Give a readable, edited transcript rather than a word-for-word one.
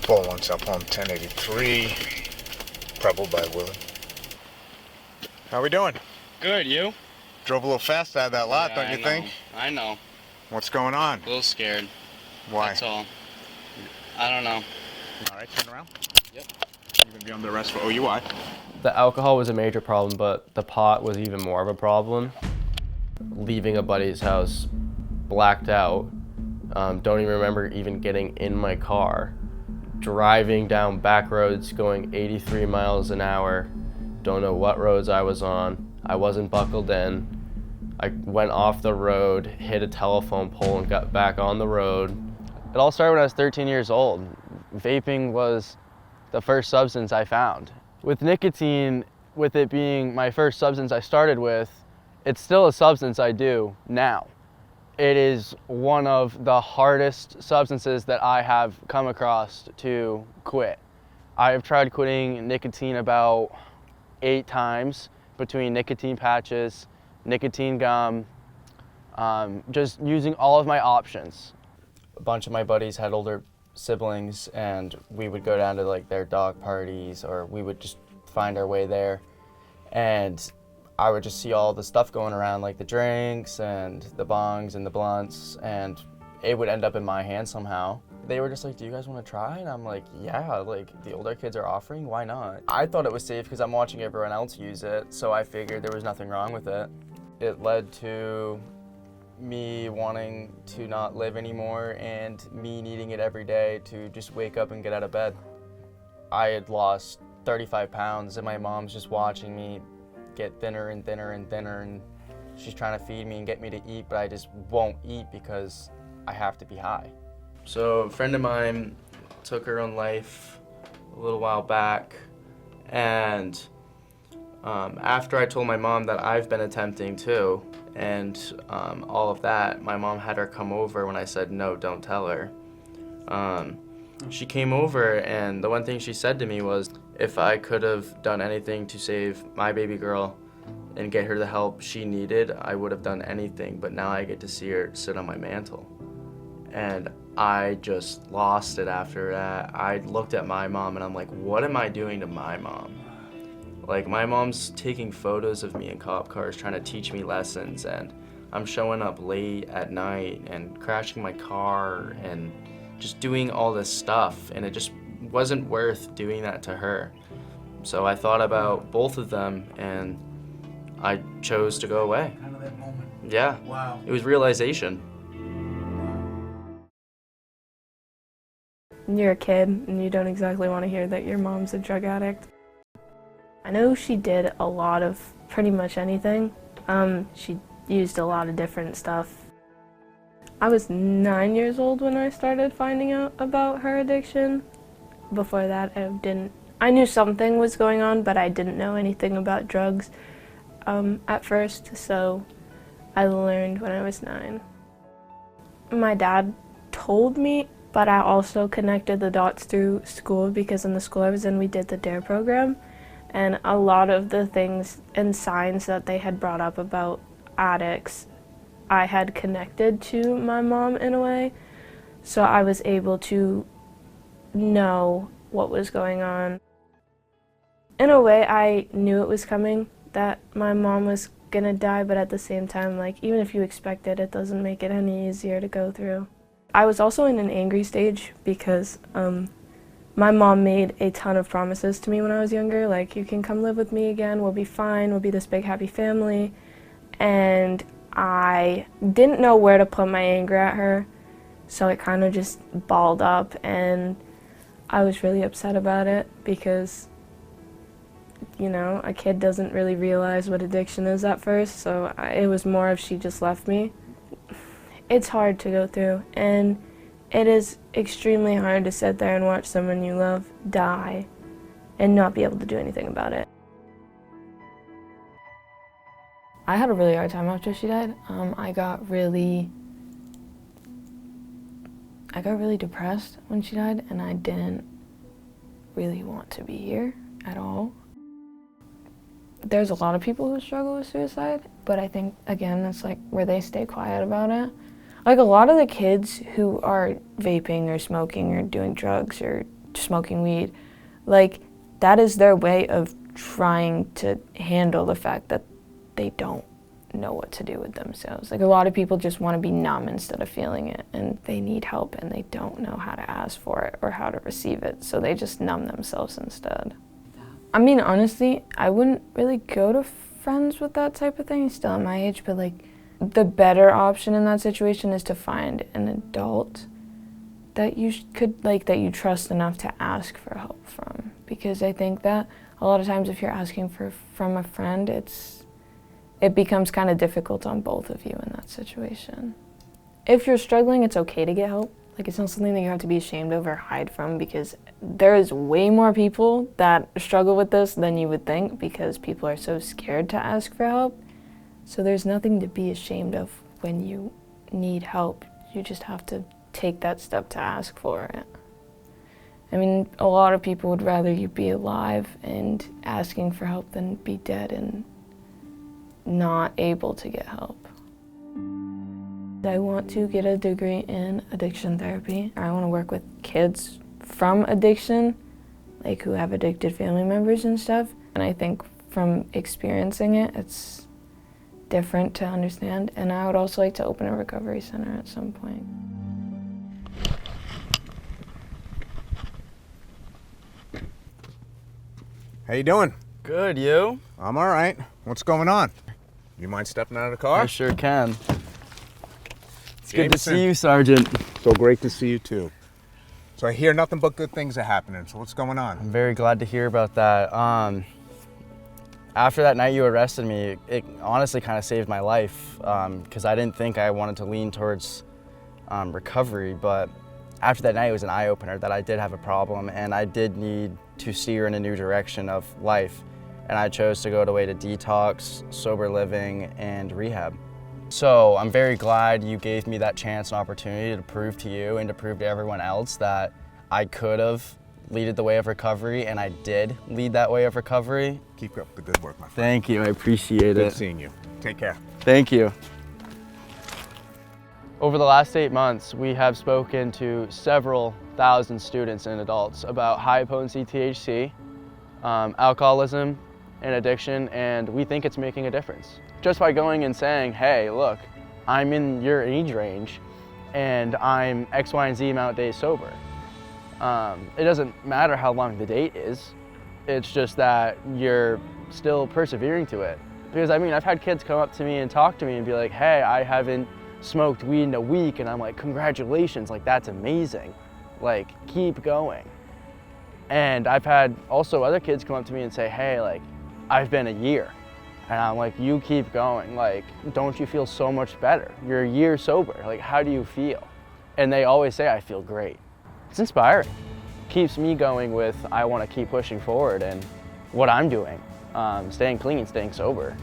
Pull one South Palm 1083, Preble by Willard. How we doing? Good, you? Drove a little fast out of that lot, don't you think? I know. What's going on? A little scared. Why? That's all. I don't know. All right, turn around. Yep. You're gonna be under arrest for OUI. The alcohol was a major problem, but the pot was even more of a problem. Leaving a buddy's house, blacked out, don't even remember even getting in my car, driving down back roads going 83 miles an hour, don't know what roads I was on, I wasn't buckled in, I went off the road, hit a telephone pole and got back on the road. It all started when I was 13 years old. Vaping was the first substance I found. With nicotine, with it being my first substance I started with, it's still a substance I do now. It is one of the hardest substances that I have come across to quit. I have tried quitting nicotine about 8 times between nicotine patches, nicotine gum, just using all of my options. A bunch of my buddies had older siblings and we would go down to like their dog parties or we would just find our way there, and I would just see all the stuff going around, like the drinks and the bongs and the blunts, and it would end up in my hand somehow. They were just like, do you guys want to try? And I'm like, yeah, like the older kids are offering, why not? I thought it was safe because I'm watching everyone else use it, so I figured there was nothing wrong with it. It led to me wanting to not live anymore and me needing it every day to just wake up and get out of bed. I had lost 35 pounds and my mom's just watching me get thinner and thinner and thinner, and she's trying to feed me and get me to eat, but I just won't eat because I have to be high. So a friend of mine took her own life a little while back, and after I told my mom that I've been attempting too, and all of that, my mom had her come over when I said, no, don't tell her. She came over, and the one thing she said to me was, if I could have done anything to save my baby girl and get her the help she needed, I would have done anything, but now I get to see her sit on my mantle. And I just lost it after that. I looked at my mom and I'm like, what am I doing to my mom? Like, my mom's taking photos of me in cop cars trying to teach me lessons, and I'm showing up late at night and crashing my car and just doing all this stuff, and it just wasn't worth doing that to her. So I thought about both of them and I chose to go away. Kind of that moment. Yeah. Wow. It was realization. You're a kid and you don't exactly want to hear that your mom's a drug addict. I know she did a lot of pretty much anything. She used a lot of different stuff. I was 9 years old when I started finding out about her addiction. Before that, I knew something was going on, but I didn't know anything about drugs at first, so I learned when I was 9. My dad told me, but I also connected the dots through school, because in the school I was in, we did the DARE program, and a lot of the things and signs that they had brought up about addicts, I had connected to my mom in a way, so I was able to know what was going on. In a way, I knew it was coming, that my mom was gonna die, but at the same time, like, even if you expect it, it doesn't make it any easier to go through. I was also in an angry stage because my mom made a ton of promises to me when I was younger, like, you can come live with me again, we'll be fine, we'll be this big happy family, and I didn't know where to put my anger at her, so it kind of just balled up, and I was really upset about it because, you know, a kid doesn't really realize what addiction is at first, so it was more of she just left me. It's hard to go through, and it is extremely hard to sit there and watch someone you love die and not be able to do anything about it. I had a really hard time after she died. I got really depressed when she died, and I didn't really want to be here at all. There's a lot of people who struggle with suicide, but I think, again, it's like where they stay quiet about it. Like, a lot of the kids who are vaping or smoking or doing drugs or smoking weed. Like, that is their way of trying to handle the fact that they don't know what to do with themselves. Like, a lot of people just want to be numb instead of feeling it, and they need help and they don't know how to ask for it or how to receive it, so they just numb themselves instead. I mean, honestly, I wouldn't really go to friends with that type of thing, still at my age, but like, the better option in that situation is to find an adult that you that you trust enough to ask for help from. Because I think that a lot of times if you're asking from a friend, it becomes kind of difficult on both of you in that situation. If you're struggling, it's okay to get help. Like, it's not something that you have to be ashamed of or hide from, because there's way more people that struggle with this than you would think, because people are so scared to ask for help. So there's nothing to be ashamed of when you need help. You just have to take that step to ask for it. I mean, a lot of people would rather you be alive and asking for help than be dead and not able to get help. I want to get a degree in addiction therapy. I want to work with kids from addiction, like who have addicted family members and stuff. And I think from experiencing it, it's different to understand. And I would also like to open a recovery center at some point. How you doing? Good, you? I'm all right. What's going on? You mind stepping out of the car? I sure can. It's good to Jameson. see you, Sergeant. So great to see you too. So I hear nothing but good things are happening. So what's going on? I'm very glad to hear about that. After that night you arrested me, it honestly kind of saved my life, because I didn't think I wanted to lean towards recovery, but after that night it was an eye-opener that I did have a problem and I did need to steer in a new direction of life. And I chose to go the way to detox, sober living, and rehab. So I'm very glad you gave me that chance and opportunity to prove to you and to prove to everyone else that I could have leaded the way of recovery, and I did lead that way of recovery. Keep up the good work, my friend. Thank you, I appreciate Good it. seeing you. Take care. Thank you. Over the last 8 months, we have spoken to several thousand students and adults about high-potency THC, alcoholism, and addiction, and we think it's making a difference. Just by going and saying, hey, look, I'm in your age range, and I'm X, Y, and Z amount of days sober. It doesn't matter how long the date is, it's just that you're still persevering to it. Because I mean, I've had kids come up to me and talk to me and be like, hey, I haven't smoked weed in a week, and I'm like, congratulations, like that's amazing. Like, keep going. And I've had also other kids come up to me and say, hey, like, I've been a year. And I'm like, you keep going. Like, don't you feel so much better? You're a year sober. Like, how do you feel? And they always say, I feel great. It's inspiring. Keeps me going with, I want to keep pushing forward and what I'm doing, staying clean, staying sober.